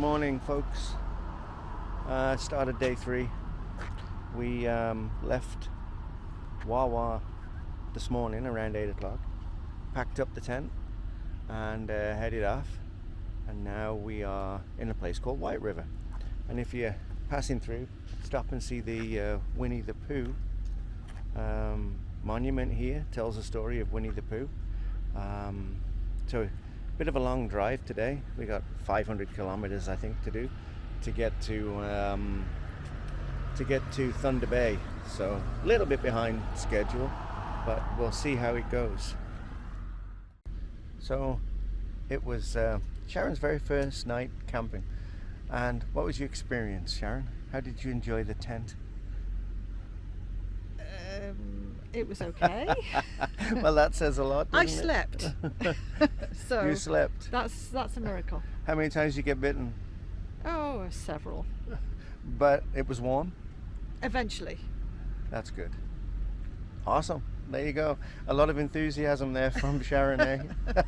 morning, folks. Started day 3. We left Wawa this morning around 8 o'clock, packed up the tent and headed off, and now we are in a place called White River. And if you're passing through, stop and see the Winnie the Pooh monument here. Tells the story of Winnie the Pooh. So a bit of a long drive today. We got 500 kilometers I think to do to get to Thunder Bay, so a little bit behind schedule, but we'll see how it goes. So it was Sharon's very first night camping. And what was your experience, Sharon? How did you enjoy the tent? It was okay. Well, that says a lot, doesn't I slept. So you slept. That's a miracle. How many times did you get bitten? Oh, several. But it was warm? Eventually. That's good. Awesome. There you go. A lot of enthusiasm there from Sharon, eh?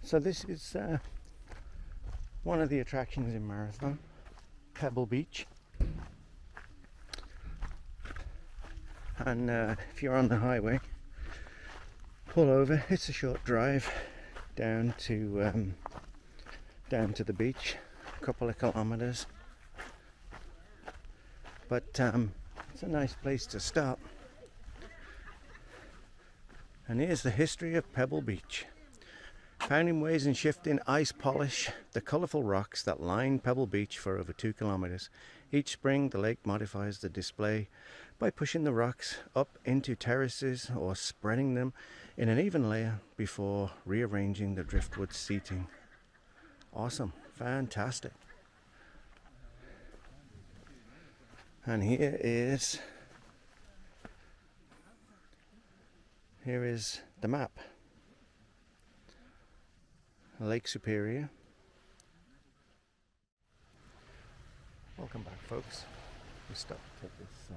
So this is one of the attractions in Marathon, Pebble Beach. And if you're on the highway, pull over. It's a short drive down to the beach, a couple of kilometers. But it's a nice place to stop. And here's the history of Pebble Beach. Pounding waves and shifting ice polish the colourful rocks that line Pebble Beach for over 2 kilometres. Each spring the lake modifies the display by pushing the rocks up into terraces or spreading them in an even layer before rearranging the driftwood seating. Awesome, fantastic. And here is the map. Lake Superior. Welcome back, folks. We stopped at this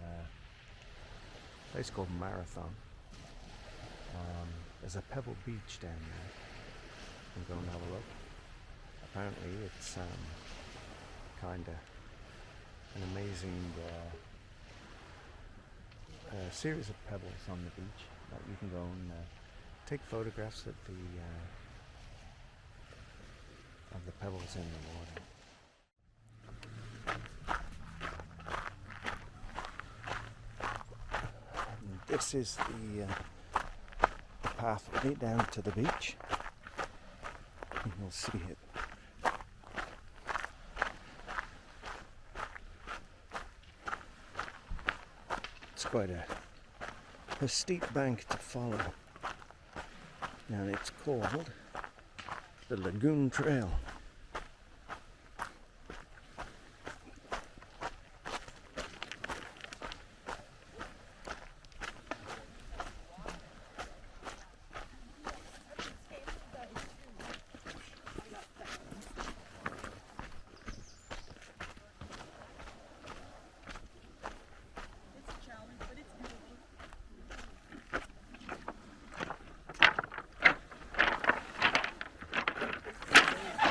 place called Marathon. There's a Pebble Beach down there. I'm going to have a look. Apparently it's kind of an amazing series of pebbles on the beach that you can go and take photographs of the pebbles in the water. And this is the pathway down to the beach. And you'll see it. It's quite a steep bank to follow. And it's called the Lagoon Trail.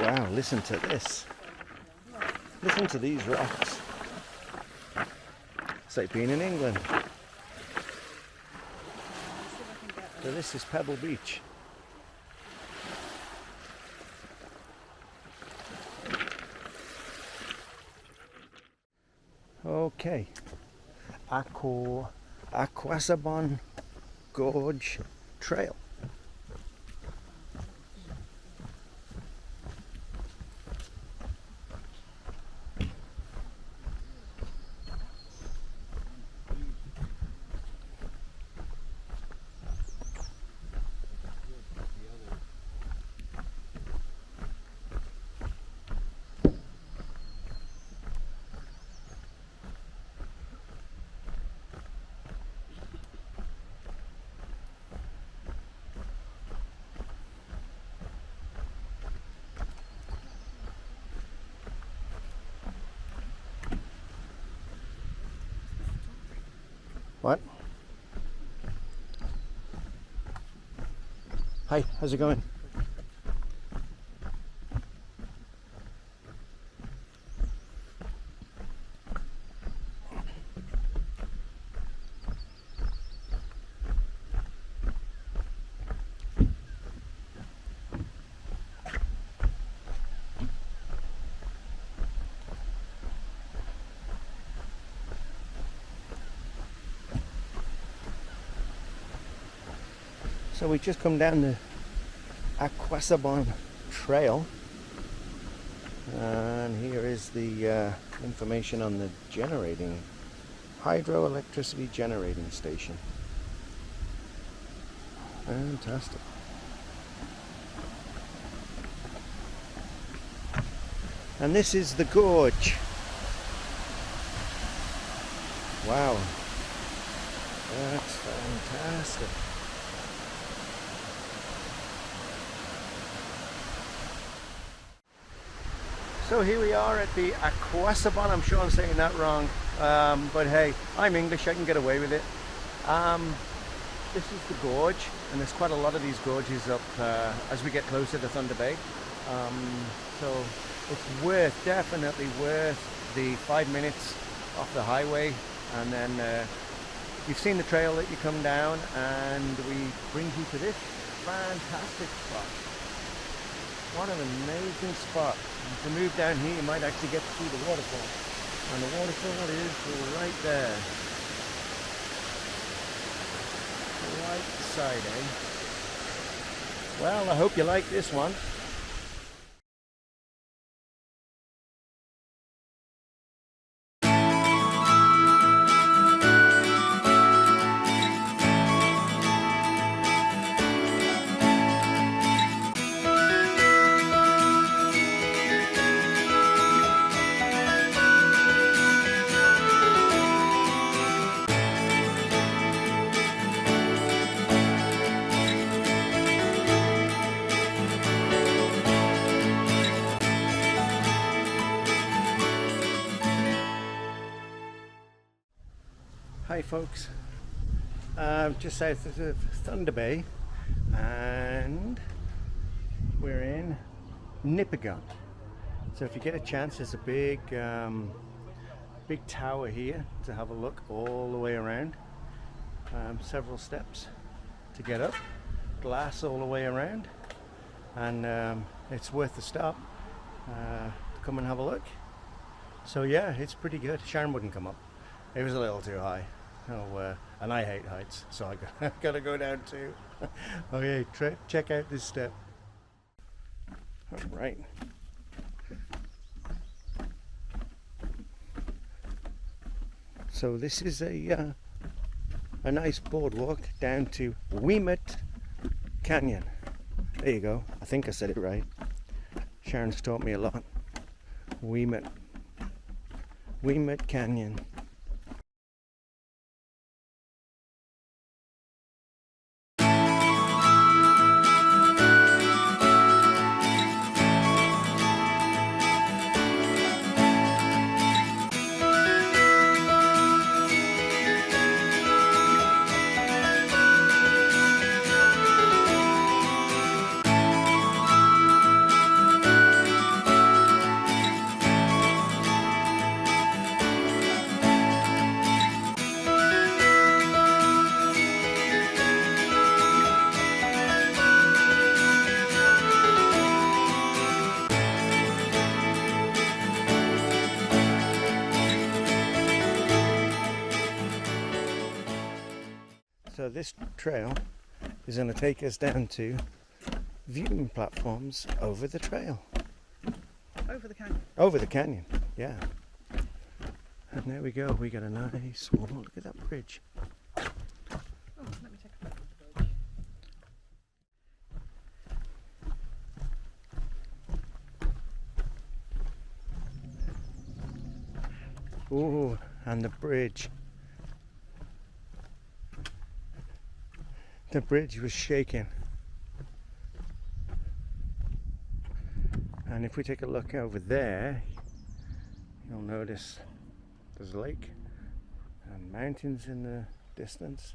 Wow, listen to this. Listen to these rocks. It's like being in England. So this is Pebble Beach. Okay. Aguasabon Gorge Trail. What? Hi, how's it going? So we just come down the Aguasabon Trail, and here is the information on the hydroelectricity generating station. Fantastic. And this is the gorge. Wow, that's fantastic. So here we are at the Aguasabon. I'm sure I'm saying that wrong, but hey, I'm English, I can get away with it. This is the gorge, and there's quite a lot of these gorges up as we get closer to Thunder Bay. So it's definitely worth the 5 minutes off the highway, and then you've seen the trail that you come down, and we bring you to this fantastic spot. What an amazing spot. To move down here, you might actually get to see the waterfall. And the waterfall is right there. Right beside, eh? Well, I hope you like this one. Hi folks, just south of Thunder Bay, and we're in Nipigon. So if you get a chance, there's a big tower here to have a look all the way around. Several steps to get up, glass all the way around, and it's worth the stop to come and have a look. So yeah, it's pretty good. Sharon wouldn't come up, it was a little too high. Oh, and I hate heights, so I gotta go down too. Okay, check out this step. All right. So this is a nice boardwalk down to Weemet Canyon. There you go. I think I said it right. Sharon's taught me a lot. Weemet Canyon. So this trail is going to take us down to viewing platforms over the trail. Over the canyon. Over the canyon, yeah. And there we go, we got a nice, oh, look at that bridge. Oh, let me take a photo of the bridge. Ooh, and the bridge. The bridge was shaking. And if we take a look over there, you'll notice there's a lake and mountains in the distance.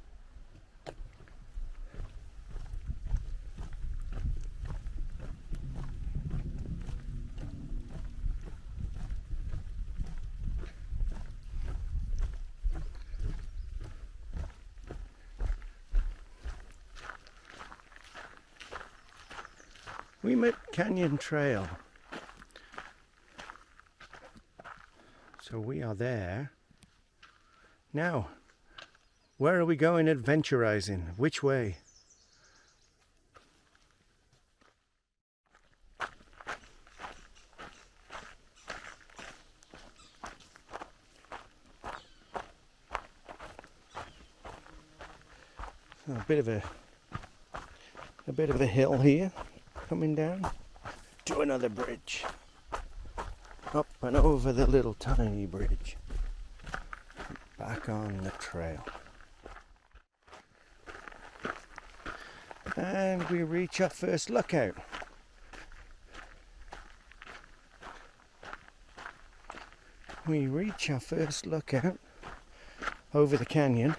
Weemit Canyon Trail. So we are there. Now, where are we going adventurizing? Which way? A bit of a hill here, coming down to another bridge. Up and over the little tiny bridge. Back on the trail. And we reach our first lookout. We reach our first lookout over the canyon.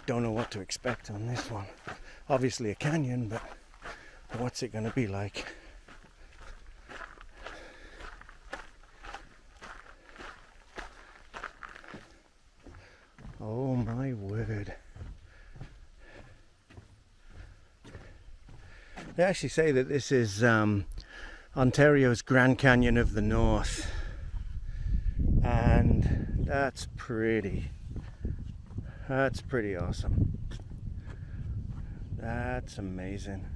Don't know what to expect on this one. Obviously a canyon, but what's it going to be like? Oh my word. They actually say that this is Ontario's Grand Canyon of the North. And that's pretty awesome. That's amazing.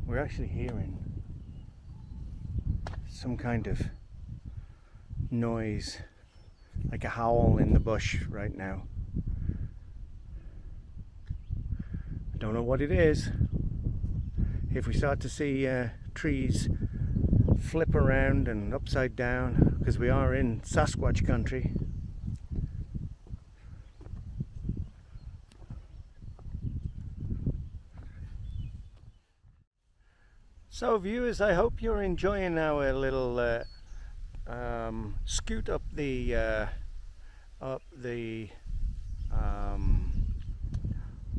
We're actually hearing some kind of noise, like a howl in the bush right now. I don't know what it is. If we start to see trees flip around and upside down, because we are in Sasquatch country. So viewers, I hope you're enjoying our little scoot up the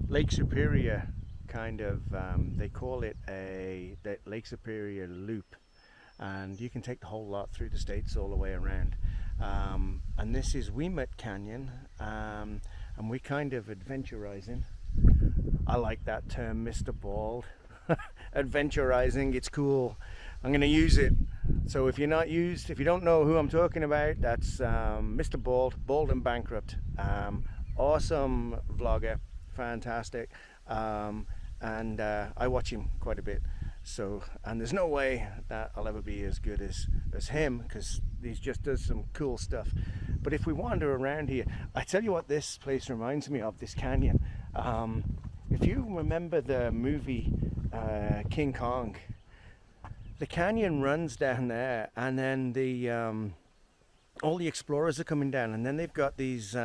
Lake Superior kind of, they call it the Lake Superior loop, and you can take the whole lot through the States all the way around. And this is Weemit Canyon, and we're kind of adventurizing. I like that term, Mr. Bald. Adventurizing, it's cool. I'm going to use it. So if you don't know who I'm talking about, that's Mr. Bald and Bankrupt. Awesome vlogger, fantastic. And I watch him quite a bit. So, and there's no way that I'll ever be as good as him, because he just does some cool stuff. But if we wander around here, I tell you what this place reminds me of, this canyon. If you remember the movie King Kong, the canyon runs down there, and then all the explorers are coming down, and then they've got these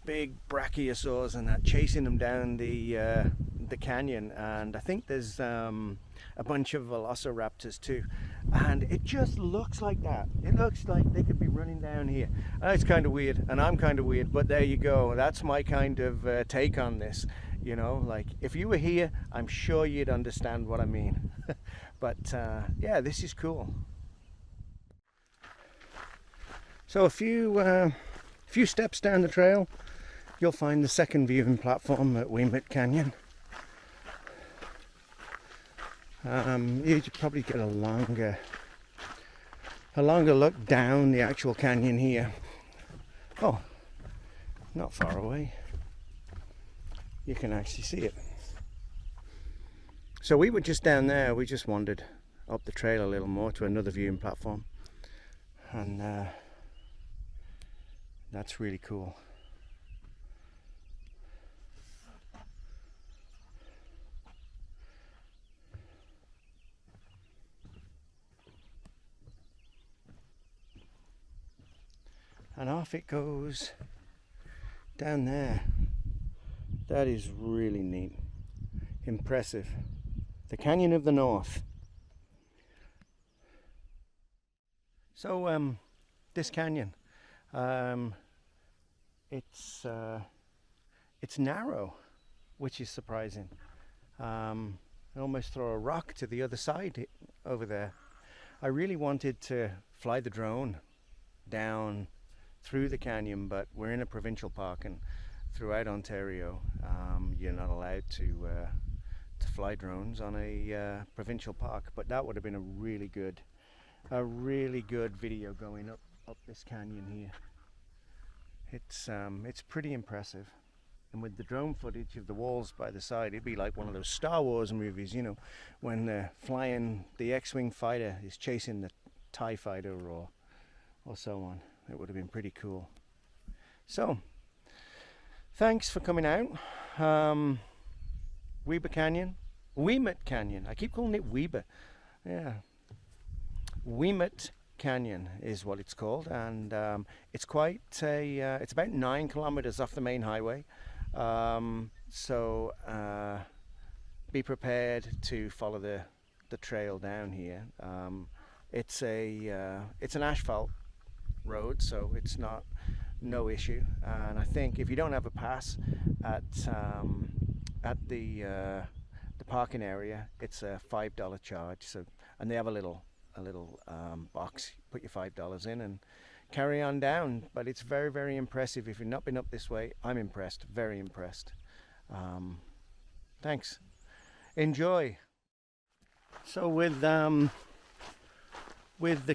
big brachiosaurs and that chasing them down the canyon, and I think there's a bunch of velociraptors too, and it just looks like that. It looks like they could be running down here. It's kind of weird, and I'm kind of weird, but there you go. That's my kind of take on this. You know, like if you were here, I'm sure you'd understand what I mean. But yeah, this is cool. So a few steps down the trail, you'll find the second viewing platform at Weemit Canyon. You should probably get a longer look down the actual canyon here. Oh, not far away. You can actually see it. So we were just down there. We just wandered up the trail a little more to another viewing platform, and that's really cool. And off it goes down there. That is really neat, impressive. the Canyon of the North. So this canyon, it's narrow, which is surprising. I almost throw a rock to the other side over there. I really wanted to fly the drone down through the canyon, but we're in a provincial park, and throughout Ontario you're not allowed to fly drones on a provincial park. But that would have been a really good video going up this canyon here. It's pretty impressive, and with the drone footage of the walls by the side, it'd be like one of those Star Wars movies, you know, when the X-wing fighter is chasing the TIE fighter or so on. It would have been pretty cool. So thanks for coming out. Weemet Canyon. I keep calling it Weeba. Yeah. Weemet Canyon is what it's called, and it's quite it's about 9 kilometers off the main highway. So be prepared to follow the trail down here. It's an asphalt road, so it's no issue. And I think if you don't have a pass at the parking area, it's a $5 charge. So, and they have a little box. Put your $5 in and carry on down. But it's very, very impressive. If you've not been up this way, I'm impressed. Very impressed. Thanks. Enjoy. So with the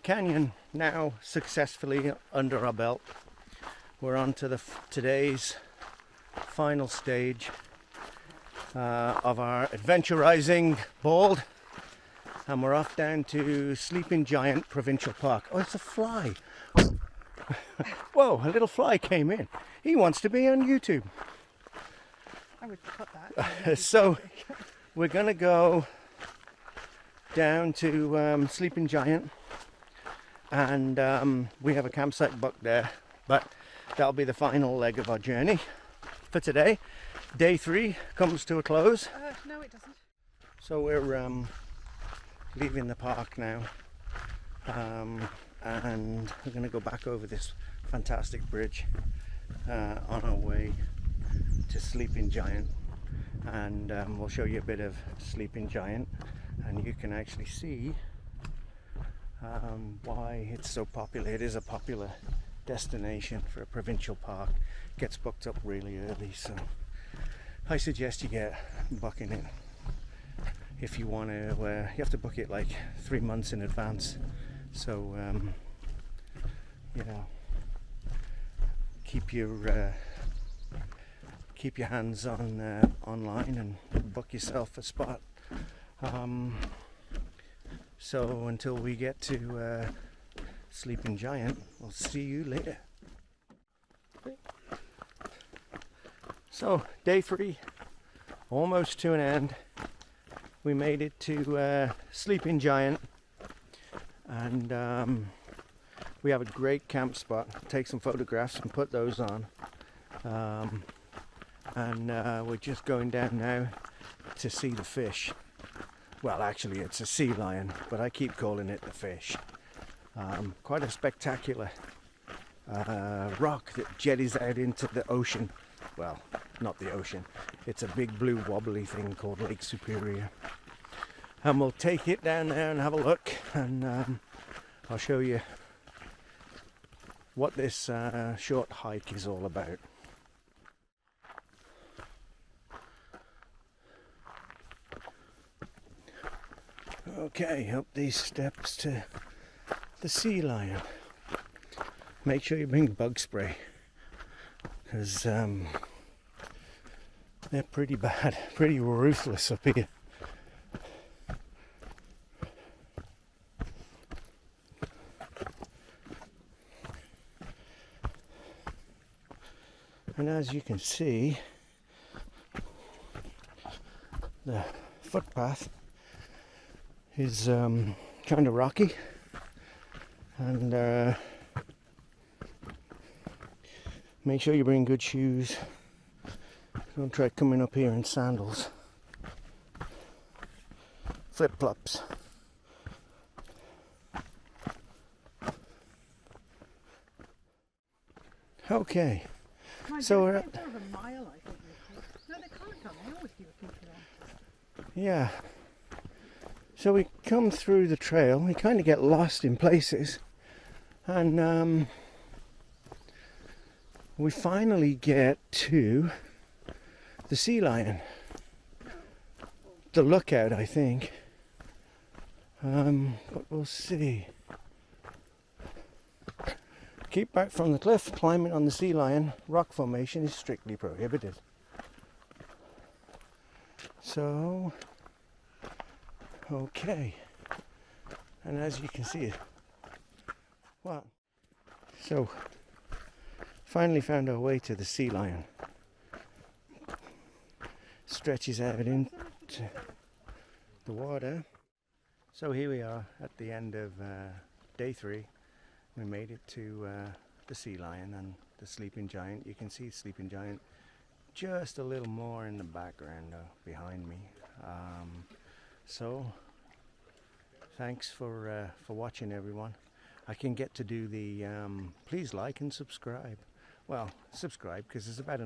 canyon now successfully under our belt, we're on to today's final stage of our adventurizing bald, and we're off down to Sleeping Giant Provincial Park. Oh, it's a fly. Whoa, a little fly came in. He wants to be on YouTube. I would cut that. So we're gonna go down to Sleeping Giant, and we have a campsite booked there, but that'll be the final leg of our journey for today. Day 3 comes to a close. No, it doesn't. So we're leaving the park now, and we're going to go back over this fantastic bridge on our way to Sleeping Giant, and we'll show you a bit of Sleeping Giant, and you can actually see why it's so popular. It is a popular destination for a provincial park. It gets booked up really early, so I suggest you get booking it. If you want to, you have to book it like 3 months in advance. So you know, keep your hands on online and book yourself a spot. So until we get to Sleeping Giant, I'll see you later. So day 3, almost to an end. We made it to Sleeping Giant, and we have a great camp spot. Take some photographs and put those on. And we're just going down now to see the fish. Well, actually it's a sea lion, but I keep calling it the fish. Quite a spectacular rock that jetties out into the ocean. Well, not the ocean. It's a big blue wobbly thing called Lake Superior. And we'll take it down there and have a look, and I'll show you what this short hike is all about. Okay, up these steps to the sea lion. Make sure you bring bug spray, because they're pretty bad, pretty ruthless up here. And as you can see, the footpath is kind of rocky, and make sure you bring good shoes. Don't try coming up here in sandals. flip-flops. Okay, so we're at, over a mile, I think. No, they can't come. They always do a 2 kilometres. yeah. So we come through the trail, we kind of get lost in places, and we finally get to the sea lion. The lookout, I think. But we'll see. Keep back from the cliff. Climbing on the sea lion rock formation is strictly prohibited. So, okay. And as you can see, well, so finally found our way to the sea lion. Stretches out into the water. So here we are at the end of day 3. We made it to the sea lion and the sleeping giant. You can see sleeping giant just a little more in the background behind me. So thanks for watching, everyone. I can get to do the please like and subscribe. Well, subscribe because there's about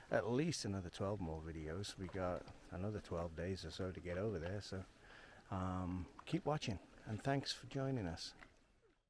at least another 12 more videos. We got another 12 days or so to get over there, so keep watching and thanks for joining us.